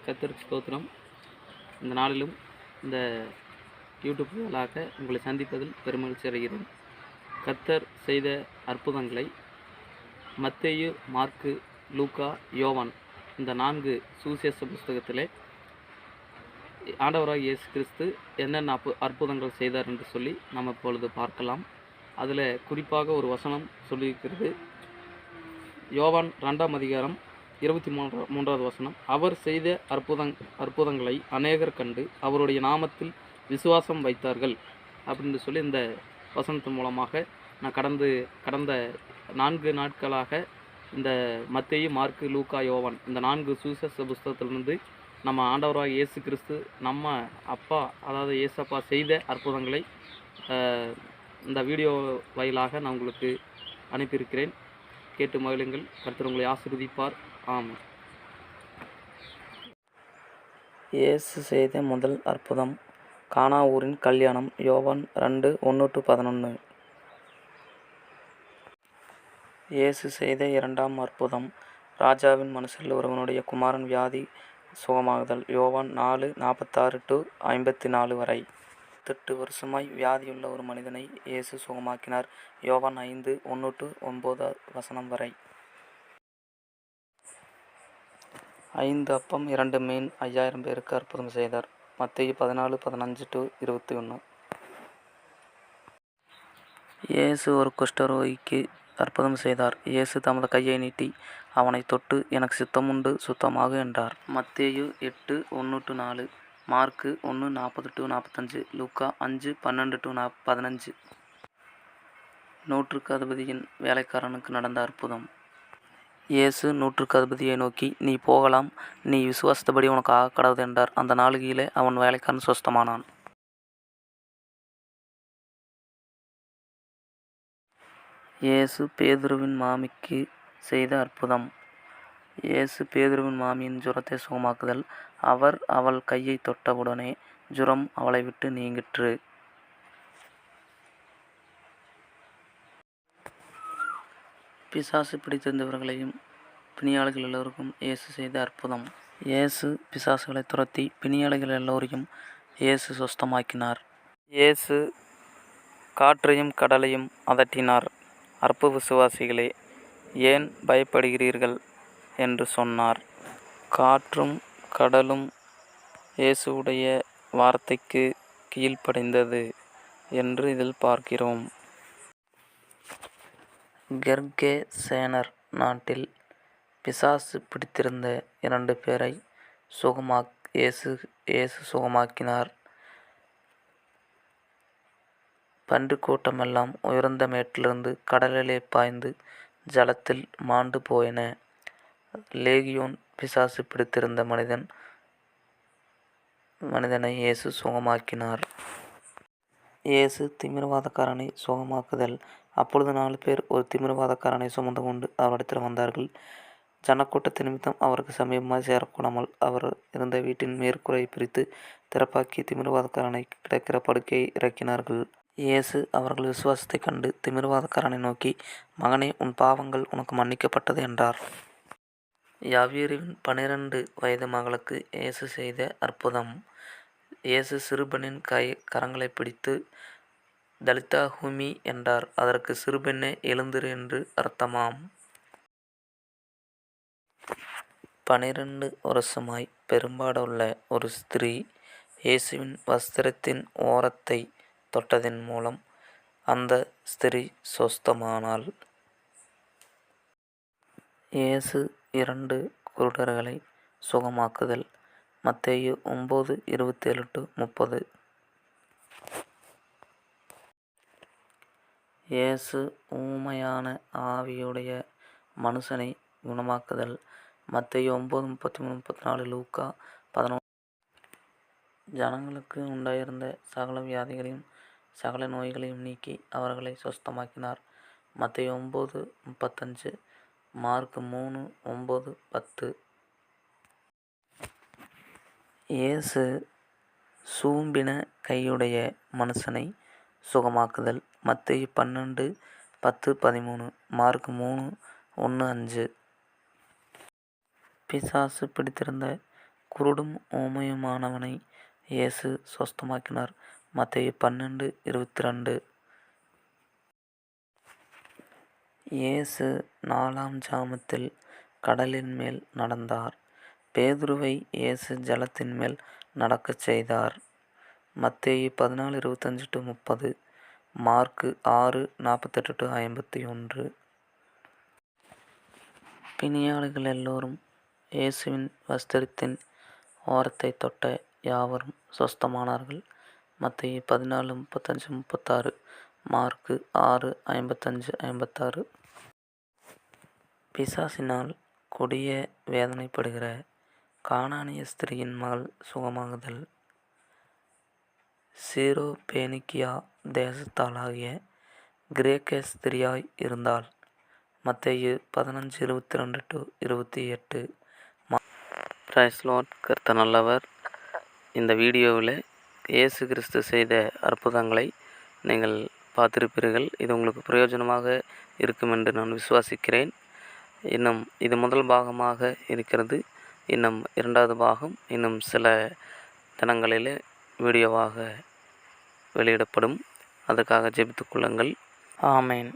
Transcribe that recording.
கர்த்தருக்கு ஸ்தோத்திரம். இந்த நாளிலும் இந்த யூடியூப் வாயிலாக உங்களை சந்திப்பதில் பெருமகிழ்ச்சி அடைகிறேன். கர்த்தர் செய்த அற்புதங்களை மத்தேயு, மார்க்கு, லூக்கா, யோவான் இந்த 4 சுவிசேஷ புஸ்தகத்திலே ஆண்டவராகிய இயேசு கிறிஸ்து என்னென்ன அற்புதங்கள் செய்தார் என்று சொல்லி நம்ம இப்பொழுது பார்க்கலாம். அதில் குறிப்பாக ஒரு வசனம் சொல்லியிருக்கிறது. யோவான் 2ஆம் அதிகாரம் 23வது வசனம். அவர் செய்த அற்புதங்களை அநேகர் கண்டு அவருடைய நாமத்தில் விசுவாசம் வைத்தார்கள் அப்படின்னு சொல்லி இந்த வசனத்தின் மூலமாக நான் கடந்த 4 நாட்களாக இந்த மத்தேயு, மார்க்கு, லூக்கா, யோவான் இந்த 4 சுவிசேஷ புஸ்தகத்திலிருந்து நம்ம ஆண்டவராகிய இயேசு கிறிஸ்து நம்ம அப்பா அதாவது இயேசப்பா செய்த அற்புதங்களை இந்த வீடியோ வாயிலாக நான் உங்களுக்கு அனுப்பியிருக்கிறேன். கேட்டு மகிழுங்கள். கர்த்தர் உங்களை ஆசீர்வதிப்பார். ஆமென். இயேசு செய்த முதல் அற்புதம் கானா ஊரின் கல்யாணம். யோவான் 2:1-11. இயேசு செய்த 2ஆம் அற்புதம் ராஜாவின் மனுஷரில் ஒருவனுடைய குமாரன் வியாதி சுகமாகுதல். யோவான் 4:46-54 வரை. 38 வருஷமாய் வியாதியுள்ள ஒரு மனிதனை இயேசு சுகமாக்கினார். யோவான் 5:1-9 வசனம் வரை. 5 அப்பம் 2 மீன் 5000 பேருக்கு அற்புதம் செய்தார். மத்தேயு 14:15-21. இயேசு ஒரு குஷ்டரோகிக்கு அற்புதம் செய்தார். இயேசு தமது கையை நீட்டி அவனை தொட்டு, எனக்கு சித்தமுண்டு, சுத்தமாகு என்றார். மத்தேயு 8:1-4, மார்க்கு 1:40-45, லூக்கா 5:12-15. நூற்றுக்கு அதிபதியின் வேலைக்காரனுக்கு நடந்த அற்புதம். இயேசு நூற்றுக்கு அதிபதியை நோக்கி, நீ போகலாம், நீ விசுவாசித்தபடி உனக்கு ஆகக்கடவது என்றார். அந்த நாளிகையிலே அவன் வேலைக்காரன் சுஸ்தமானான். இயேசு பேதுருவின் மாமிக்கு செய்த அற்புதம். இயேசு பேதுருவின் மாமியின் ஜுரத்தை சுகமாக்குதல். அவர் அவள் கையை தொட்டவுடனே ஜுரம் அவளை விட்டு நீங்கிற்று. பிசாசு பிடித்திருந்தவர்களையும் பிணியாளிகள் எல்லோருக்கும் இயேசு செய்த அற்புதம். இயேசு பிசாசுகளை துரத்தி பிணியாளிகள் எல்லோரையும் இயேசு சுஸ்தமாக்கினார். இயேசு காற்றையும் கடலையும் அதட்டினார். அற்ப விசுவாசிகளே, ஏன் பயப்படுகிறீர்கள் என்று சொன்னார். காற்றும் கடலும் இயேசுவுடைய வார்த்தைக்கு கீழ்ப்படிந்தது என்று இதில் பார்க்கிறோம். கெர்கேசேனர் நாட்டில் பிசாசு பிடித்திருந்த 2 பேரை இயேசு சுகமாக்கினார். பன்றிக் கூட்டமெல்லாம் உயர்ந்த மேட்டிலிருந்து கடலிலே பாய்ந்து ஜலத்தில் மாண்டு போயின. லேகியோன் பிசாசு பிடித்திருந்த மனிதனை இயேசு சுகமாக்கினார். இயேசு திமிர்வாதக்காரனை சுகமாக்குதல். அப்பொழுது 4 பேர் ஒரு திமிர்வாதக்காரனை சுமந்து கொண்டு அவரிடத்தில் வந்தார்கள். ஜனக்கூட்டத்து நிமித்தம் அவருக்கு சமீபமாய் சேரக்கூடாமல் அவர் இருந்த வீட்டின் மேற்கூரையை பிரித்து திறப்பாக்கி திமிர்வாதக்காரனை கிடக்கிற படுக்கையை இறக்கினார்கள். இயேசு அவர்கள் விசுவாசத்தைக் கண்டு திமிர்வாதக்காரனை நோக்கி, மகனே, உன் பாவங்கள் உனக்கு மன்னிக்கப்பட்டது என்றார். யாவீரின் 12 வயது மகளுக்கு இயேசு செய்த அற்புதம். இயேசு சிறுபெண்ணின் கரங்களைப் பிடித்து தலித்தா கூமி என்றார். அதற்கு சிறுபெண்ணே, எழுந்திரு என்று அர்த்தமாம். 12 வருஷமாய் பெரும்பாடுள்ள ஒரு ஸ்திரீ இயேசுவின் வஸ்திரத்தின் ஓரத்தை தொட்டதின் மூலம் அந்த ஸ்திரீ சொஸ்தமானாள். இயேசு 2 குருடர்களை சுகமாக்குதல். மத்தேயு 9:27-30. இயேசு ஊமையான ஆவியுடைய மனுஷனை குணமாக்குதல். மத்தேயு 9:33-34, லூக்கா 11. ஜனங்களுக்கு உண்டாயிருந்த சகல வியாதிகளையும் சகல நோய்களையும் நீக்கி அவர்களை சுஸ்தமாக்கினார். மத்தேயு 9:35, மார்க்கு 3:9-10. இயேசு சூம்பின கையுடைய மனுஷனை சுகமாக்குதல். மத்தேயு 12:10-13, மார்க்கு 3:1-5. பிசாசு பிடித்திருந்த குருடும் ஊமையுமானவனை இயேசு சொஸ்தமாக்கினார். மத்தேயு 12:22. இயேசு 4ஆம் ஜாமத்தில் கடலின் மேல் நடந்தார். பேதுருவை இயேசு ஜலத்தின் மேல் நடக்கச் செய்தார். மத்தேயு 14:25-30. மார்க்கு 6:48-51. பிணியாளிகள் எல்லோரும் இயேசுவின் வஸ்திரத்தின் ஓரத்தைத் தொட்ட யாவரும் சொஸ்தமானார்கள். மத்தேயு 14:35-36. மார்க்கு 6:55-56. பிசாசினால் கொடிய வேதனைப்படுகிற கானானிய ஸ்திரீயின் மகள் சுகமாகுதல். சீரோபேனிக்கியா தேசத்தாளாகிய கிரேக்க ஸ்திரீயாய் இருந்தாள். மத்தேயு 15:22-28. Praise Lord. கர்த்தர் நல்லவர். இந்த வீடியோவில் இயேசு கிறிஸ்து செய்த அற்புதங்களை நீங்கள் பார்த்திருப்பீர்கள். இது உங்களுக்கு பிரயோஜனமாக இருக்கும் என்று நான் விசுவாசிக்கிறேன். இன்னும் இது முதல் பாகமாக இருக்கிறது. இன்னும் 2வது பாகம் இன்னும் சில தினங்களில் வீடியோவாக வெளியிடப்படும். அதற்காக ஜெபித்துக் கொள்ளுங்கள். ஆமேன்.